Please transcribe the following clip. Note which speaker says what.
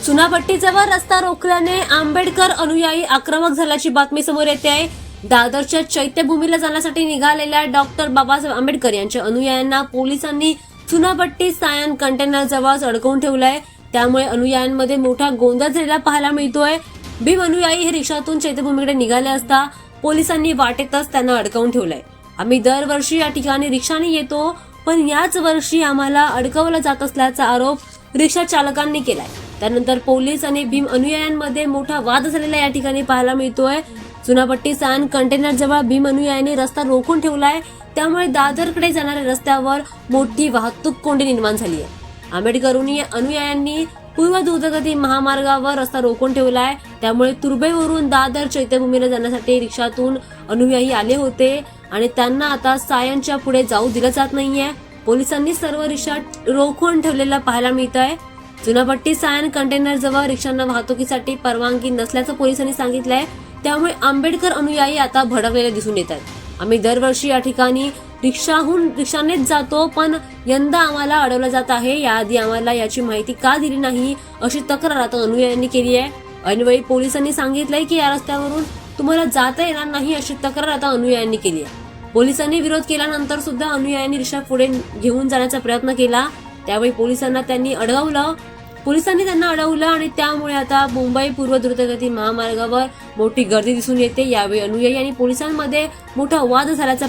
Speaker 1: चुनाभट्टीजवळ रस्ता रोखल्याने आंबेडकर अनुयायी आक्रमक झाल्याची बातमी समोर येते आहे। दादरच्या चैत्यभूमीला जाण्यासाठी निघालेल्या डॉक्टर बाबासाहेब आंबेडकर यांच्या अनुयायांना पोलिसांनी चुनाभट्टी सायन कंटेनर जवळ अडकवून ठेवलंय। त्यामुळे अनुयायांमध्ये मोठा गोंधळ झालेला पाहायला मिळतोय। भीम अनुयायी हे रिक्षातून चैत्यभूमीकडे निघाले असता पोलिसांनी वाटेतच त्यांना अडकवून ठेवलंय। आम्ही दरवर्षी या ठिकाणी रिक्षाने येतो, पण याच वर्षी आम्हाला अडकवलं जात असल्याचा आरोप रिक्षा चालकांनी केलाय। त्यानंतर पोलीस आणि भीम अनुयायांमध्ये मोठा वाद झालेला या ठिकाणी पाहायला मिळतोय। चुनाभट्टी सायन कंटेनर जवळ भीम अनुयायांनी रस्ता रोखून ठेवलाय। त्यामुळे दादरकडे जाणाऱ्या रस्त्यावर मोठी वाहतूक कोंडी निर्माण झाली आहे। आंबेडकर अनुयायांनी पूर्व द्रुतगती महामार्गावर रस्ता रोखून ठेवलाय। त्यामुळे तुर्भेवरून दादर चैत्यभूमीला जाण्यासाठी रिक्षातून अनुयायी आले होते आणि त्यांना आता सायनच्या पुढे जाऊ दिलं जात नाहीये। पोलिसांनी सर्व रिक्षा रोखून ठेवलेला पाहायला मिळत आहे। चुनाभट्टी सायन कंटेनर जवळ रिक्षांना वाहतुकीसाठी परवानगी नसल्याचं पोलिसांनी सांगितलंय। त्यामुळे आंबेडकर अनुयायी आता भडकलेले दिसून येत आहेत। आम्ही दरवर्षी या ठिकाणी रिक्षानेच जातो, पण यंदा आम्हाला अडवलं जात आहे। याआधी आम्हाला याची माहिती का दिली नाही अशी तक्रार आता अनुयायांनी केली आहे। ऐनवेळी पोलिसांनी सांगितलंय की या रस्त्यावरून तुम्हाला जाता येणार नाही अशी तक्रार आता अनुयायांनी केली आहे। पोलिसांनी विरोध केल्यानंतर सुद्धा अनुयायांनी रिक्षा पुढे घेऊन जाण्याचा प्रयत्न केला। त्यावेळी पोलिसांनी त्यांना अडवलं आणि त्यामुळे आता मुंबई पूर्व द्रुतगती महामार्गावर मोठी गर्दी दिसून येते। यावेळी अनुयायी आणि पोलिसांमध्ये मोठा वाद झाल्याचा